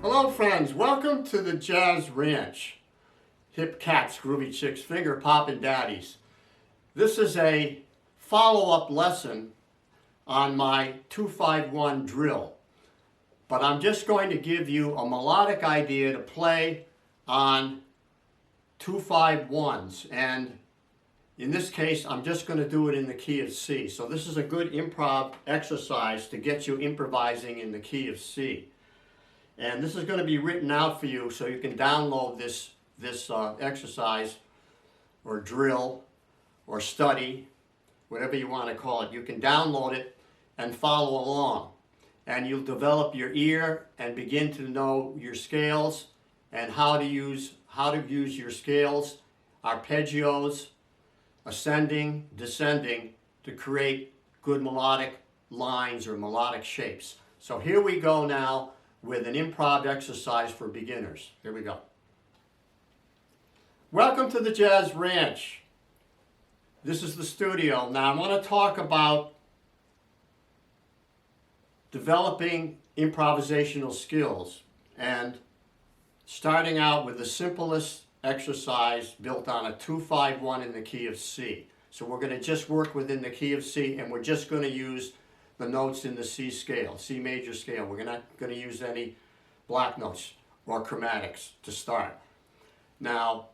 Hello friends, welcome to the Jazz Ranch. Hip cats, groovy chicks, finger poppin' daddies. This is a follow-up lesson on my 2-5-1 drill. But I'm just going to give you a melodic idea to play on 2-5-1s. And in this case, I'm just going to do it in the key of C. So this is a good improv exercise to get you improvising in the key of C. And this is going to be written out for you so you can download this exercise or drill or study, whatever you want to call it. You can download it and follow along. And you'll develop your ear and begin to know your scales and how to use your scales, arpeggios, ascending, descending, to create good melodic lines or melodic shapes. So here we go now with an improv exercise for beginners. Here we go. Welcome to the Jazz Ranch. This is the studio. Now I want to talk about developing improvisational skills and starting out with the simplest exercise built on a 2-5-1 in the key of C. So we're going to just work within the key of C, and we're just going to use the notes in the C scale, C major scale. We're not going to use any black notes or chromatics to start. Now,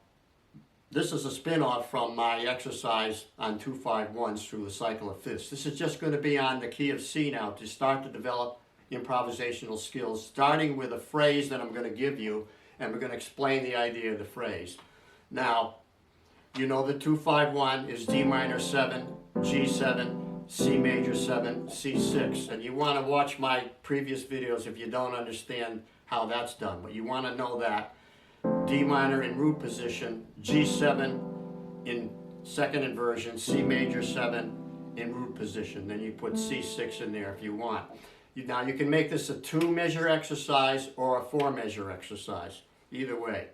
this is a spin-off from my exercise on 2-5-1s through the cycle of fifths. This is just going to be on the key of C now to start to develop improvisational skills, starting with a phrase that I'm going to give you, and we're going to explain the idea of the phrase. Now, you know the 2-5-1 is D minor 7, G7, C major 7, C6. And you want to watch my previous videos if you don't understand how that's done. But you want to know that D minor in root position, G7 in second inversion, C major 7 in root position. Then you put C6 in there if you want. Now you can make this a 2-measure exercise or a 4-measure exercise. Either way.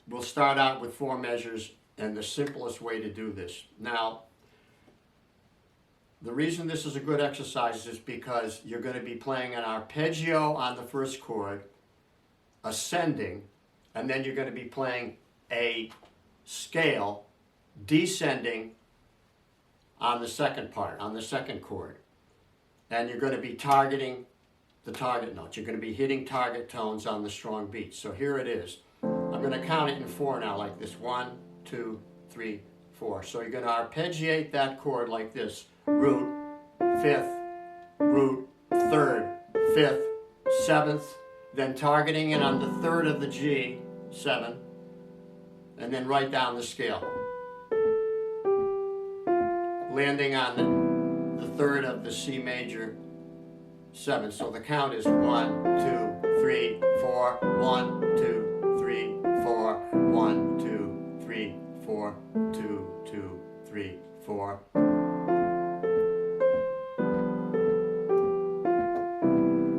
We'll start out with 4 measures and the simplest way to do this. Now, the reason this is a good exercise is because you're going to be playing an arpeggio on the first chord, ascending, and then you're going to be playing a scale, descending on the second part, on the second chord. And you're going to be targeting the target notes. You're going to be hitting target tones on the strong beats. So here it is. I'm going to count it in 4 now, like this. 1, 2, 3, 4. So you're going to arpeggiate that chord like this. Root, 5th, root, 3rd, 5th, 7th, then targeting it on the 3rd of the G, 7, and then right down the scale. Landing on the 3rd of the C major, 7. So the count is 1, 2, 3, 4, 1, 2, 3, 4, 1, 2, 3, 4, 2, 2, 3, 4.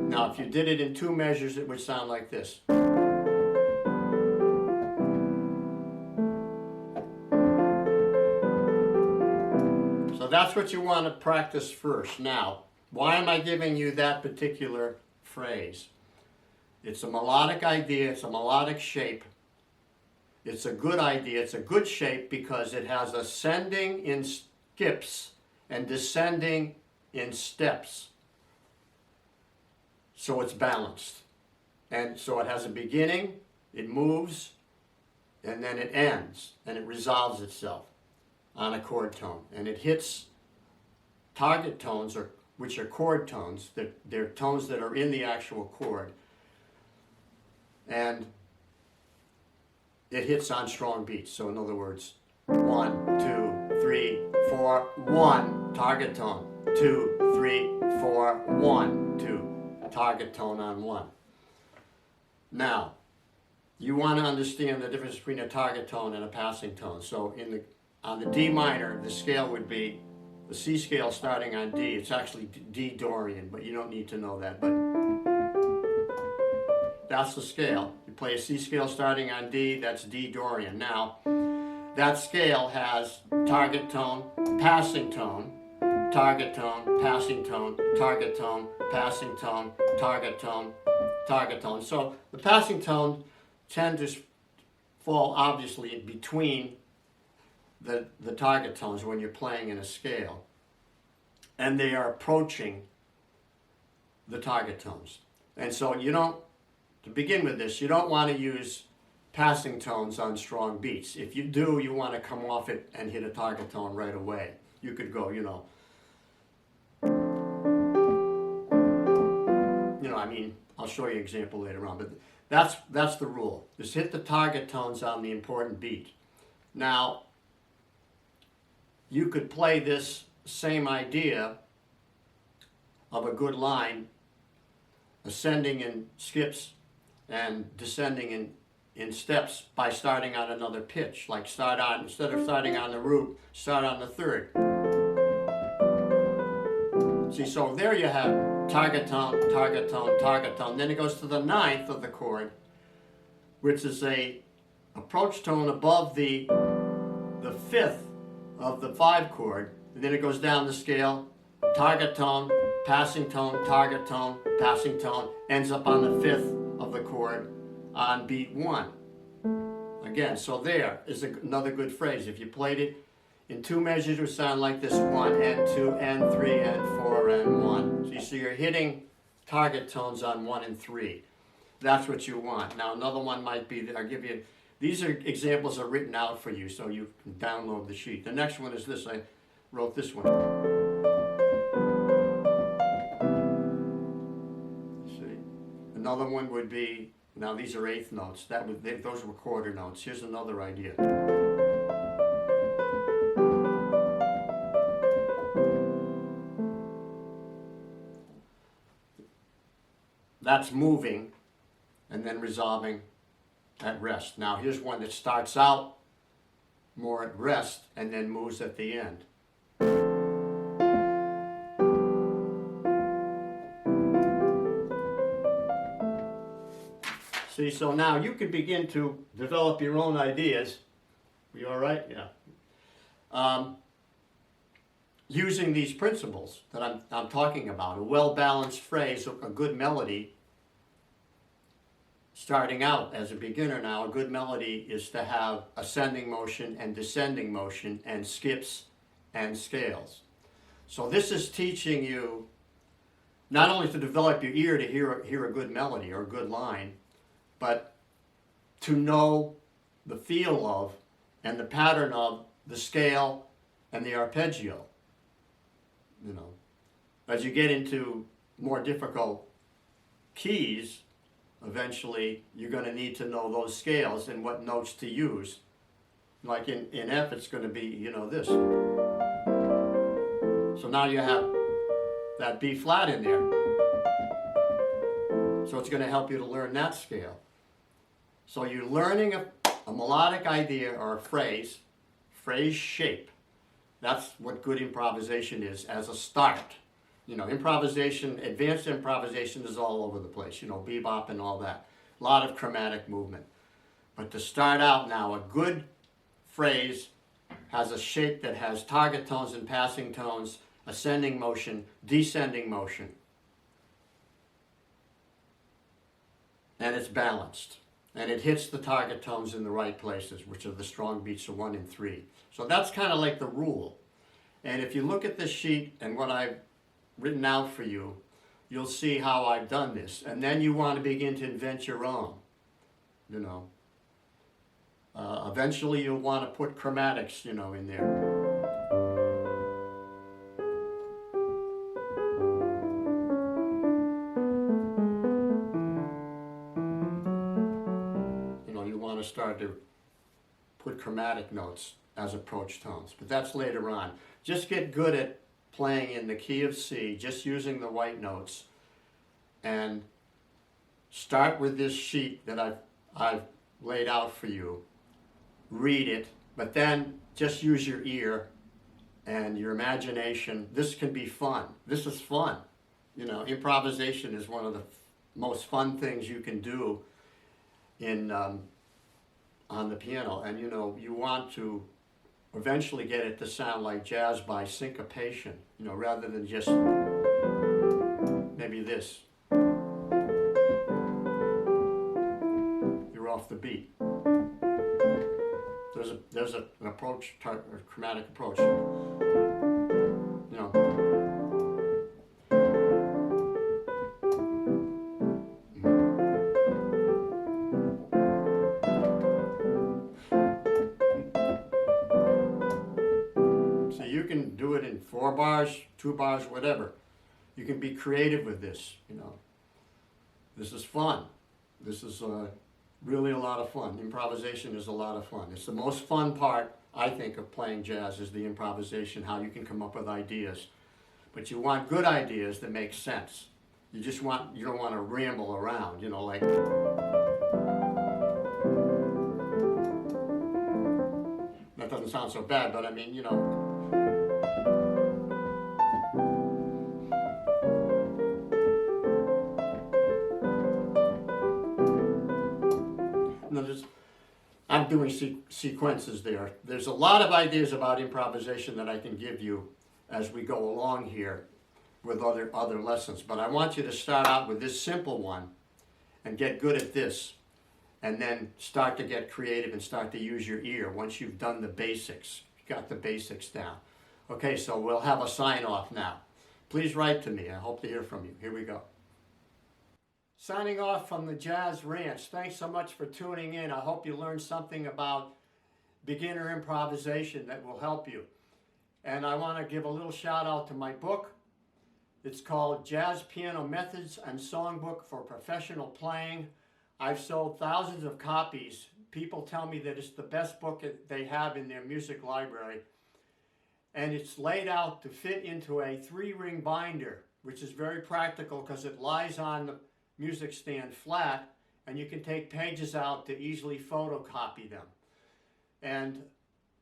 Now, if you did it in 2 measures, it would sound like this. So that's what you want to practice first. Now, why am I giving you that particular phrase? It's a melodic idea, it's a melodic shape. It's a good idea, it's a good shape because it has ascending in skips and descending in steps. So it's balanced. And so it has a beginning, it moves, and then it ends, and it resolves itself on a chord tone. And it hits target tones, which are chord tones. They're tones that are in the actual chord. And it hits on strong beats. So in other words, 1, 2, 3, 4, 1, target tone. 2, 3, 4, 1, 2. Target tone on 1. Now, you want to understand the difference between a target tone and a passing tone. So on the D minor, the scale would be the C scale starting on D. It's actually D Dorian, but you don't need to know that. But that's the scale. You play a C scale starting on D, that's D Dorian. Now, that scale has target tone, passing tone, target tone, passing tone, target tone, passing tone, target tone, target tone. So the passing tones tend to fall obviously between the target tones when you're playing in a scale, and they are approaching the target tones. And so you don't, to begin with this, you don't want to use passing tones on strong beats. If you do, you want to come off it and hit a target tone right away. You could go, I mean, I'll show you an example later on, but that's the rule. Just hit the target tones on the important beat. Now, you could play this same idea of a good line, ascending in skips and descending in steps by starting on another pitch. Like instead of starting on the root, start on the third. See, so there you have target tone, target tone, target tone. Then it goes to the ninth of the chord, which is a approach tone above the fifth of the 5 chord. And then it goes down the scale, target tone, passing tone, target tone, passing tone, ends up on the 5th of the chord on beat 1. Again, so there is another good phrase. If you played it in 2 measures, it would sound like this: 1 and 2 and 3 and 4 and 1. So you're hitting target tones on 1 and 3. That's what you want. Now another one might be, I'll give you, these are examples are written out for you so you can download the sheet. The next one is this. I wrote this one. See? Another one would be, now these are eighth notes. Those were quarter notes. Here's another idea. That's moving and then resolving at rest. Now here's one that starts out more at rest and then moves at the end. See, so now you can begin to develop your own ideas. You all right? Yeah. Using these principles that I'm talking about, a well-balanced phrase, a good melody. Starting out as a beginner now, a good melody is to have ascending motion and descending motion and skips and scales. So this is teaching you not only to develop your ear to hear a good melody or a good line, but to know the feel of and the pattern of the scale and the arpeggio. As you get into more difficult keys, eventually you're going to need to know those scales and what notes to use. Like in F, it's going to be, this. So now you have that B flat in there. So it's going to help you to learn that scale. So you're learning a melodic idea or a phrase shape. That's what good improvisation is as a start. Improvisation, advanced improvisation is all over the place, bebop and all that. A lot of chromatic movement. But to start out now, a good phrase has a shape that has target tones and passing tones, ascending motion, descending motion. And it's balanced. And it hits the target tones in the right places, which are the strong beats of 1 and 3. So that's kind of like the rule. And if you look at this sheet and what I've written out for you, you'll see how I've done this. And then you want to begin to invent your own. Eventually you'll want to put chromatics, in there. You want to start to put chromatic notes as approach tones, but that's later on. Just get good at playing in the key of C, just using the white notes, and start with this sheet that I've laid out for you. Read it, but then just use your ear and your imagination. This can be fun. This is fun. Improvisation is one of the most fun things you can do on the piano, and you want to eventually get it to sound like jazz by syncopation, rather than just maybe this. You're off the beat. There's an approach, a chromatic approach. You know. So you can do it in 4 bars, 2 bars, whatever. You can be creative with this, you know. This is fun. This is really a lot of fun. Improvisation is a lot of fun. It's the most fun part, I think, of playing jazz is the improvisation, how you can come up with ideas. But you want good ideas that make sense. You don't want to ramble around, you know, like. That doesn't sound so bad, but I mean, you know. I'm doing sequences there. There's a lot of ideas about improvisation that I can give you as we go along here with other lessons. But I want you to start out with this simple one and get good at this. And then start to get creative and start to use your ear once you've done the basics. You got the basics down. Okay, so we'll have a sign off now. Please write to me. I hope to hear from you. Here we go. Signing off from the Jazz Ranch. Thanks so much for tuning in. I hope you learned something about beginner improvisation that will help you. And I want to give a little shout out to my book. It's called Jazz Piano Methods and Songbook for Professional Playing. I've sold thousands of copies. People tell me that it's the best book that they have in their music library. And it's laid out to fit into a 3-ring binder, which is very practical because it lies on the music stand flat, and you can take pages out to easily photocopy them. And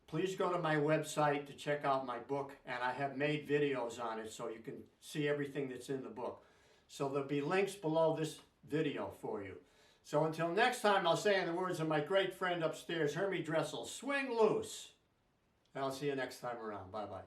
please go to my website to check out my book, and I have made videos on it so you can see everything that's in the book. So there'll be links below this video for you. So until next time, I'll say in the words of my great friend upstairs, Hermie Dressel, swing loose. And I'll see you next time around. Bye-bye.